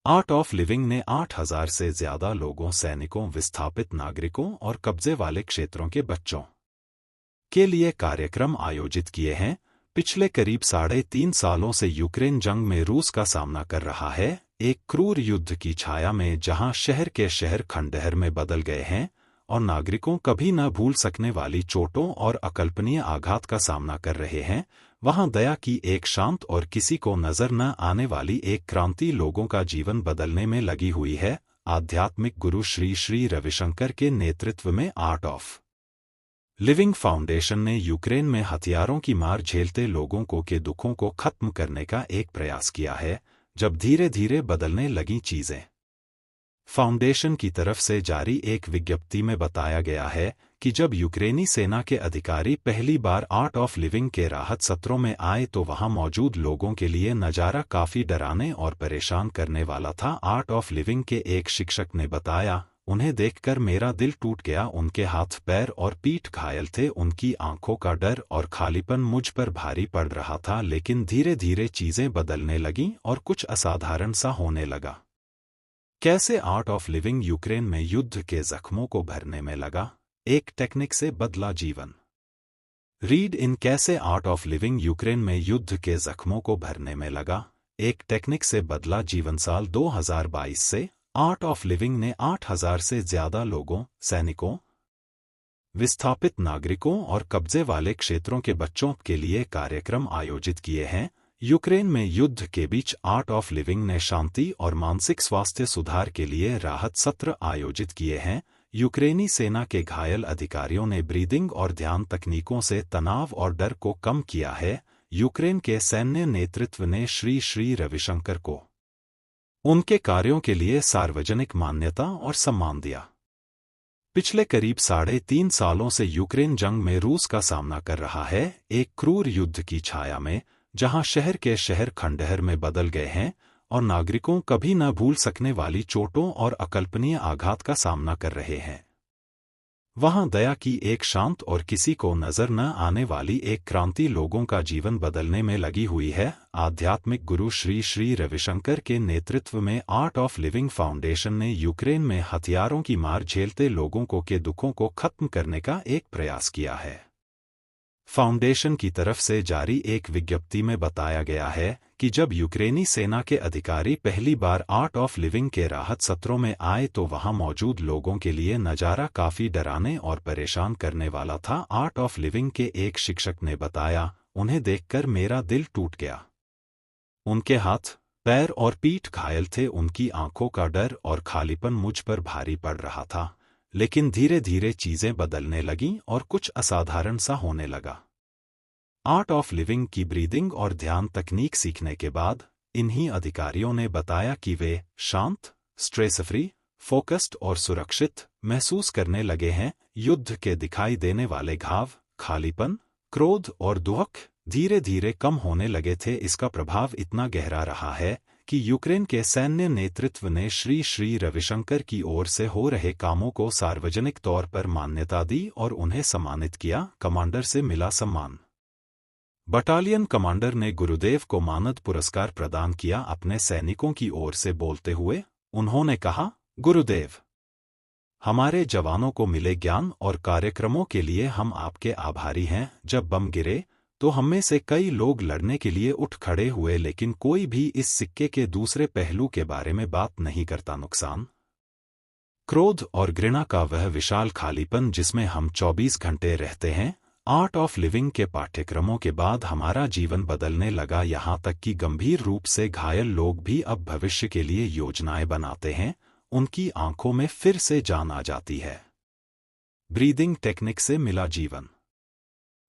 Art of living ने 8,000 से ज्यादा लोगों, सैनिकों, विस्थापित नागरिकों और कब्जे वाले क्षेत्रों के बच्चों के लिए कार्यक्रम आयोजित किए हैं। पिछले करीब 3.5 सालों से यूक्रेन जंग में रूस का सामना कर रहा है, एक क्रूर युद्ध की छाया में, जहां शहर के शहर खंडहर में बदल गए हैं और नागरिकों कभी न भूल सकने वाली चोटों और अकल्पनीय आघात का सामना कर रहे हैं। वहां दया की एक शांत और किसी को नजर न आने वाली एक क्रांति लोगों का जीवन बदलने में लगी हुई है। आध्यात्मिक गुरु श्री श्री रविशंकर के नेतृत्व में आर्ट ऑफ लिविंग फाउंडेशन ने यूक्रेन में हथियारों की मार झेलते लोगों के दुखों को खत्म करने का एक प्रयास किया है, जब धीरे धीरे बदलने लगी चीजें। फाउंडेशन की तरफ से जारी एक विज्ञप्ति में बताया गया है कि जब यूक्रेनी सेना के अधिकारी पहली बार आर्ट ऑफ लिविंग के राहत सत्रों में आए तो वहां मौजूद लोगों के लिए नजारा काफी डराने और परेशान करने वाला था। आर्ट ऑफ लिविंग के एक शिक्षक ने बताया, उन्हें देखकर मेरा दिल टूट गया। उनके हाथ, पैर और पीठ घायल थे, उनकी आंखों का डर और खालीपन मुझ पर भारी पड़ रहा था। लेकिन धीरे धीरे चीजें बदलने लगीं और कुछ असाधारण सा होने लगा। कैसे आर्ट ऑफ लिविंग यूक्रेन में युद्ध के जख्मों को भरने में लगा, एक टेक्निक से बदला जीवन। रीड इन कैसे आर्ट ऑफ लिविंग यूक्रेन में युद्ध के जख्मों को भरने में लगा, एक टेक्निक से बदला जीवन। साल 2022 से आर्ट ऑफ लिविंग ने 8,000 से ज्यादा लोगों, सैनिकों, विस्थापित नागरिकों और कब्जे वाले क्षेत्रों के बच्चों के लिए कार्यक्रम आयोजित किए हैं। यूक्रेन में युद्ध के बीच आर्ट ऑफ लिविंग ने शांति और मानसिक स्वास्थ्य सुधार के लिए राहत सत्र आयोजित किए हैं। यूक्रेनी सेना के घायल अधिकारियों ने ब्रीदिंग और ध्यान तकनीकों से तनाव और डर को कम किया है। यूक्रेन के सैन्य नेतृत्व ने श्री श्री रविशंकर को उनके कार्यों के लिए सार्वजनिक मान्यता और सम्मान दिया। पिछले करीब 3.5 सालों से यूक्रेन जंग में रूस का सामना कर रहा है, एक क्रूर युद्ध की छाया में, जहां शहर के शहर खंडहर में बदल गए हैं और नागरिकों कभी न भूल सकने वाली चोटों और अकल्पनीय आघात का सामना कर रहे हैं। वहां दया की एक शांत और किसी को नजर न आने वाली एक क्रांति लोगों का जीवन बदलने में लगी हुई है। आध्यात्मिक गुरु श्री श्री रविशंकर के नेतृत्व में आर्ट ऑफ लिविंग फाउंडेशन ने यूक्रेन में हथियारों की मार झेलते लोगों के दुखों को खत्म करने का एक प्रयास किया है। फाउंडेशन की तरफ से जारी एक विज्ञप्ति में बताया गया है कि जब यूक्रेनी सेना के अधिकारी पहली बार आर्ट ऑफ लिविंग के राहत सत्रों में आए तो वहां मौजूद लोगों के लिए नजारा काफी डराने और परेशान करने वाला था। आर्ट ऑफ लिविंग के एक शिक्षक ने बताया, उन्हें देखकर मेरा दिल टूट गया। उनके हाथ, पैर और पीठ घायल थे, उनकी आंखों का डर और खालीपन मुझ पर भारी पड़ रहा था। लेकिन धीरे धीरे चीजें बदलने लगीं और कुछ असाधारण सा होने लगा। आर्ट ऑफ लिविंग की ब्रीदिंग और ध्यान तकनीक सीखने के बाद इन्हीं अधिकारियों ने बताया कि वे शांत, स्ट्रेस फ्री, फोकस्ड और सुरक्षित महसूस करने लगे हैं। युद्ध के दिखाई देने वाले घाव, खालीपन, क्रोध और दुख धीरे धीरे कम होने लगे थे। इसका प्रभाव इतना गहरा रहा है कि यूक्रेन के सैन्य नेतृत्व ने श्री श्री रविशंकर की ओर से हो रहे कामों को सार्वजनिक तौर पर मान्यता दी और उन्हें सम्मानित किया। कमांडर से मिला सम्मान। बटालियन कमांडर ने गुरुदेव को मानद पुरस्कार प्रदान किया। अपने सैनिकों की ओर से बोलते हुए उन्होंने कहा, गुरुदेव, हमारे जवानों को मिले ज्ञान और कार्यक्रमों के लिए हम आपके आभारी हैं। जब बम गिरे तो हम में से कई लोग लड़ने के लिए उठ खड़े हुए, लेकिन कोई भी इस सिक्के के दूसरे पहलू के बारे में बात नहीं करता। नुकसान, क्रोध और घृणा का वह विशाल खालीपन जिसमें हम 24 घंटे रहते हैं। आर्ट ऑफ लिविंग के पाठ्यक्रमों के बाद हमारा जीवन बदलने लगा, यहाँ तक कि गंभीर रूप से घायल लोग भी अब भविष्य के लिए योजनाएं बनाते हैं। उनकी आंखों में फिर से जान आ जाती है। ब्रीदिंग टेक्निक से मिला जीवन।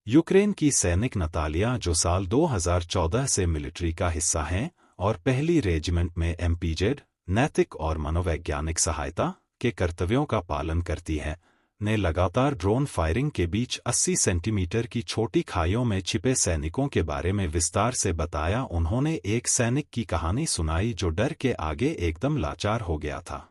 यूक्रेन की सैनिक नतालिया, जो साल 2014 से मिलिट्री का हिस्सा हैं और पहली रेजिमेंट में एमपीजेड, नैतिक और मनोवैज्ञानिक सहायता के कर्तव्यों का पालन करती है, ने लगातार ड्रोन फायरिंग के बीच 80 सेंटीमीटर की छोटी खाइयों में छिपे सैनिकों के बारे में विस्तार से बताया। उन्होंने एक सैनिक की कहानी सुनाई जो डर के आगे एकदम लाचार हो गया था।